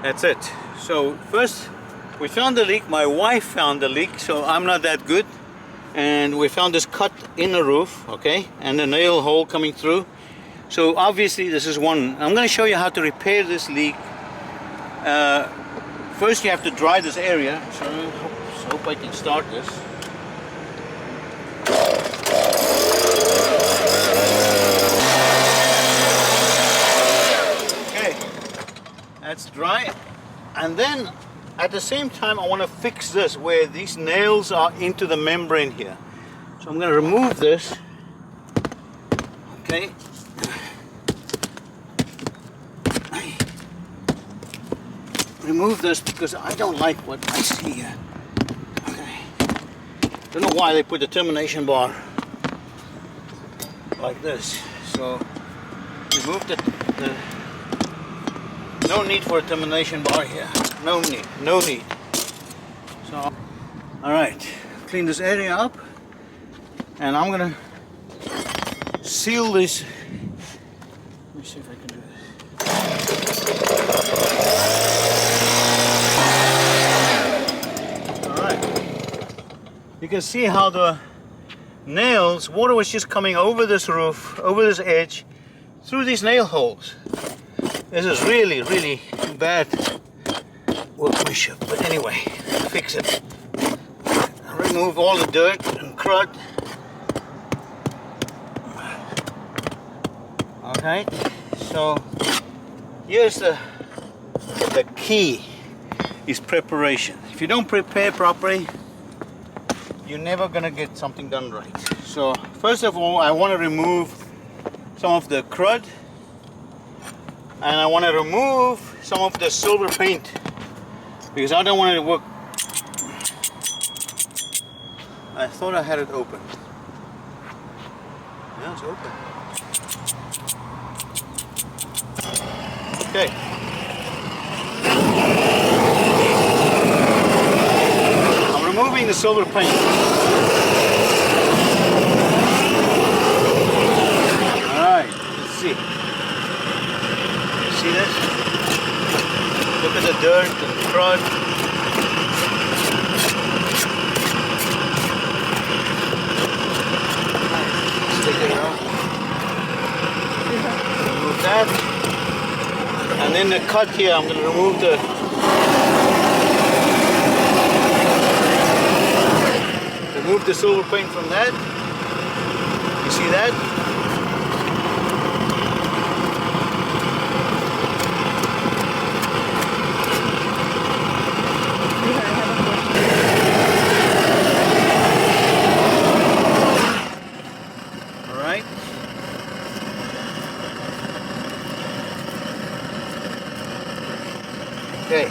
That's it. So first we found the leak. My wife found the leak, so I'm not that good. And we found this cut in the roof, okay, and a nail hole coming through. So obviously this is one. I'm going to show you how to repair this leak. First you have to dry this area. So I hope I can start this. Okay, that's dry. And then at the same time I want to fix this where these nails are into the membrane here. So I'm going to remove this. Okay. Remove this because I don't like what I see here. Okay. Don't know why they put the termination bar like this. So remove the no need for a termination bar here. No need. So all right, clean this area up, and I'm gonna seal this. Let me see if I can do this. You can see how the nails, water was just coming over this roof, over this edge, through these nail holes. This is really, really bad workmanship. But anyway, fix it. Remove all the dirt and crud. Okay, so here's the key is preparation. If you don't prepare properly, you're never gonna get something done right. So first of all, I want to remove some of the crud, and I want to remove some of the silver paint because I don't want it to work. I thought I had it open. Yeah, it's open. Okay. Removing the silver paint. Alright, let's see. See this? Look at the dirt and crud. Let's take it out. Remove that. And then the cut here, I'm going to remove the remove the silver paint from that. You see that? All right. Okay.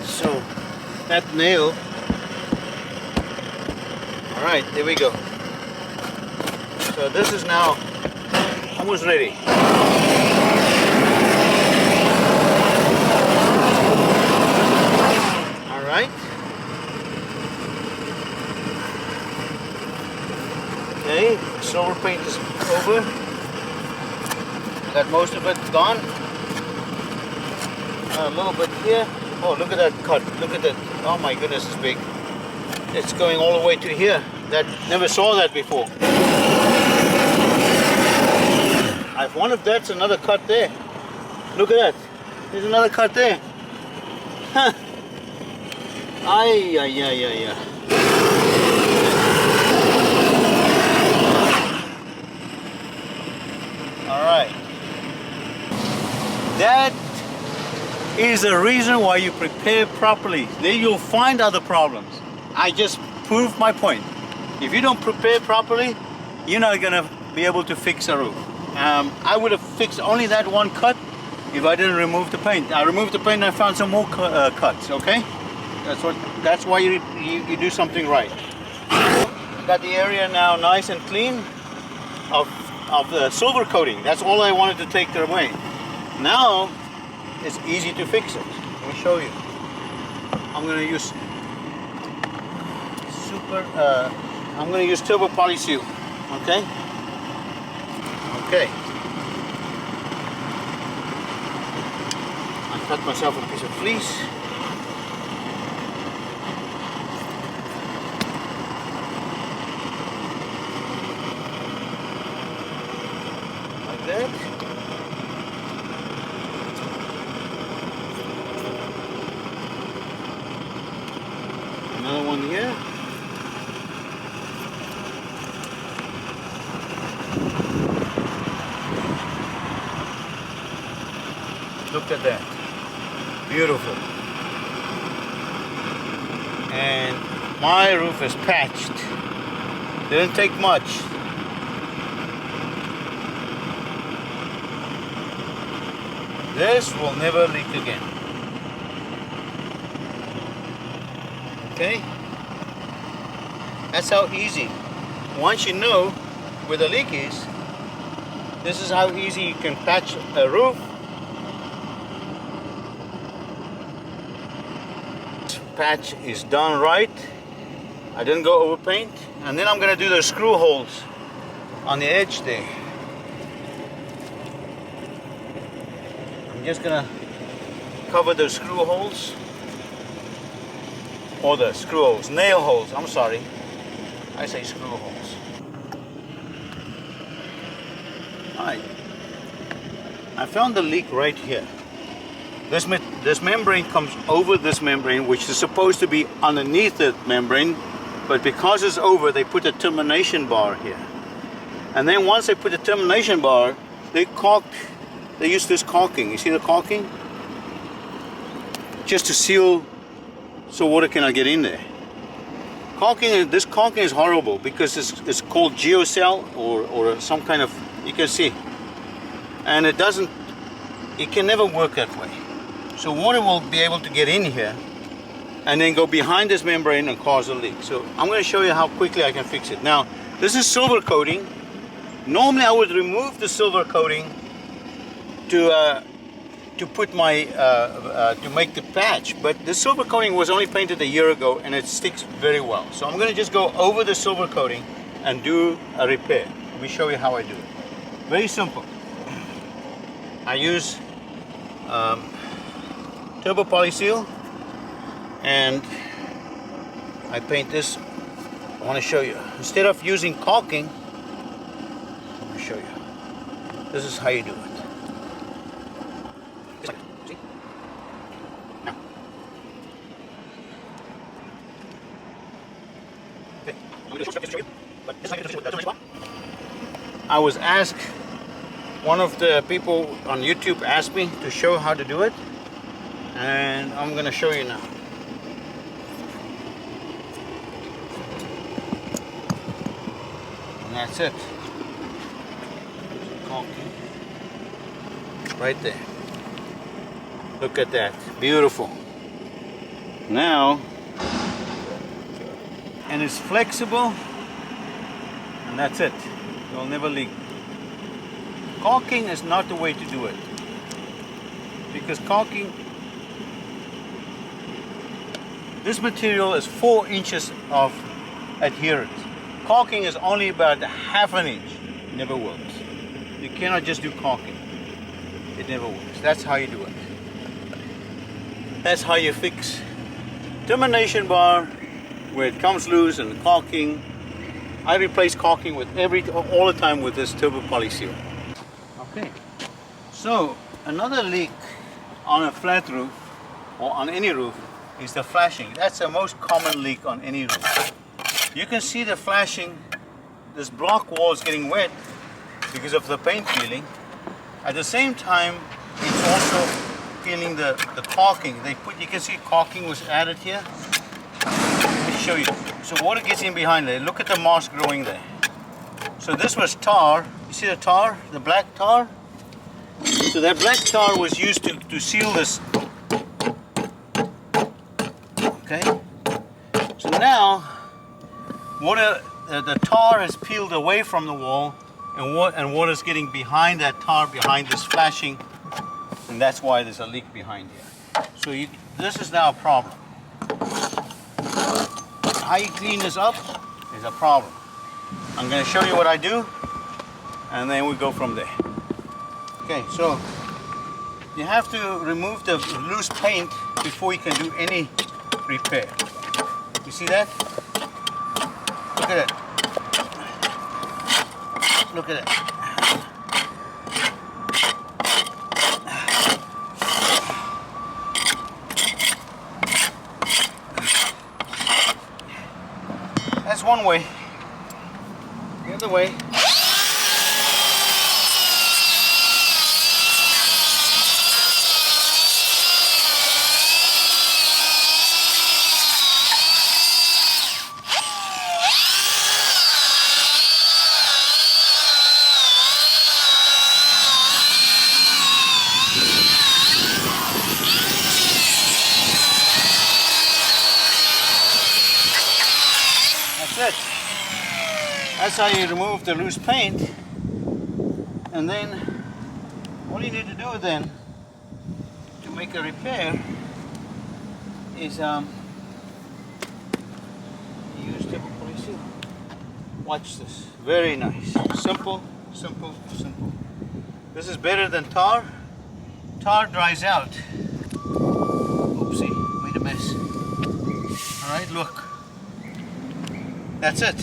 So that nail, all right, there we go. So this is now almost ready. All right. Okay, silver paint is over. Got most of it gone. A little bit here. Oh, look at that cut. Look at that. Oh my goodness, it's big. It's going all the way to here. That never saw that before. I wonder if that's another cut there. Look at that. There's another cut there. Huh. Ay. All right. That is the reason why you prepare properly. Then you'll find other problems. I just proved my point. If you don't prepare properly, you're not gonna be able to fix a roof. I would have fixed only that one cut if I didn't remove the paint. I removed the paint and I found some more cuts. Okay, that's why you do something right. Got the area now nice and clean of the silver coating. That's all I wanted to take away. Now it's easy to fix it. Let me show you. I'm going to use I'm going to use Turbo Polyseal. Okay? Okay. I cut myself a piece of fleece. Like that. Another one here. Look at that. Beautiful. And my roof is patched. Didn't take much. This will never leak again. Okay? That's how easy. Once you know where the leak is, this is how easy you can patch a roof. This patch is done right. I didn't go over paint. And then I'm going to do the screw holes on the edge there. I'm just going to cover the screw holes. Or the screw holes, nail holes, I'm sorry. I say screw holes. Alright. I found the leak right here. This membrane comes over this membrane, which is supposed to be underneath the membrane, but because it's over, they put a termination bar here. And then once they put the termination bar, they use this caulking. You see the caulking? Just to seal so water cannot get in there. This caulking is horrible because it's called geocell or some kind of, you can see. And it can never work that way. So water will be able to get in here and then go behind this membrane and cause a leak. So I'm going to show you how quickly I can fix it. Now, this is silver coating. Normally I would remove the silver coating to put my to make the patch, but the silver coating was only painted a year ago and it sticks very well. So I'm going to just go over the silver coating and do a repair. Let me show you how I do it. Very simple. I use Turbo Polyseal and I paint this. I want to show you, instead of using caulking, let me show you. This is how you do it. I was asked, one of the people on YouTube asked me to show how to do it, and I'm going to show you now. And that's it. Right there. Look at that. Beautiful. Now, and it's flexible, and that's it. It will never leak. Caulking is not the way to do it, because caulking, this material is 4 inches of adherence. Caulking is only about ½ an inch. It never works. You cannot just do caulking. It never works. That's how you do it. That's how you fix termination bar where it comes loose and caulking. I replace caulking with all the time with this Turbo Polyseal. Okay, so another leak on a flat roof or on any roof is the flashing. That's the most common leak on any roof. You can see the flashing. This block wall is getting wet because of the paint peeling. At the same time, it's also peeling the caulking. You can see caulking was added here. Let me show you. So water gets in behind there. Look at the moss growing there. So this was tar. You see the tar? The black tar? So that black tar was used to seal this. Okay? So now, the tar has peeled away from the wall, and water's getting behind that tar, behind this flashing, and that's why there's a leak behind here. So this is now a problem. how you clean this up is a problem. I'm going to show you what I do, and then we go from there. Okay, so you have to remove the loose paint before you can do any repair. You see that? Look at it. Look at it. That's one way. The other way. That's it. That's how you remove the loose paint. And then all you need to do then to make a repair is use typical polyseal. Watch this. Very nice. Simple, simple, simple. This is better than tar. Tar dries out. Oopsie, made a mess. Alright, look. That's it.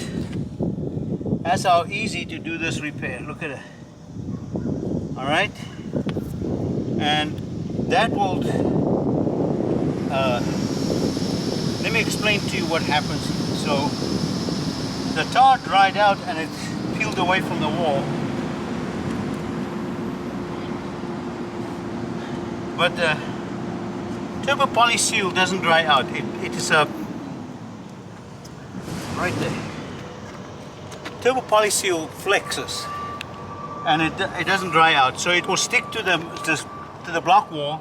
That's how easy to do this repair. Look at it. Alright? And that will... let me explain to you what happens. So, the tar dried out and it peeled away from the wall. But the Turbo Polyseal doesn't dry out. It is a... right there. Turbo Polyseal flexes and it doesn't dry out, so it will stick to the block wall,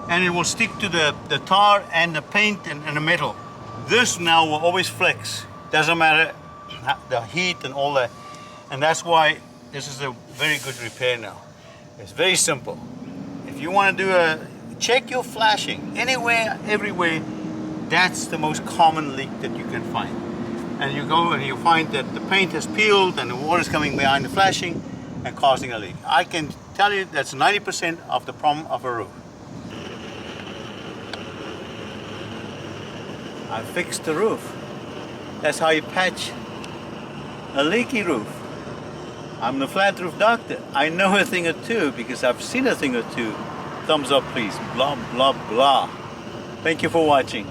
and it will stick to the tar and the paint and the metal. This now will always flex, doesn't matter the heat and all that, and that's why this is a very good repair now. It's very simple. If you want to do check your flashing anywhere, everywhere. That's the most common leak that you can find. And you go and you find that the paint has peeled and the water is coming behind the flashing and causing a leak. I can tell you that's 90% of the problem of a roof. I fixed the roof. That's how you patch a leaky roof. I'm the flat roof doctor. I know a thing or two because I've seen a thing or two. Thumbs up please. Blah, blah, blah. Thank you for watching.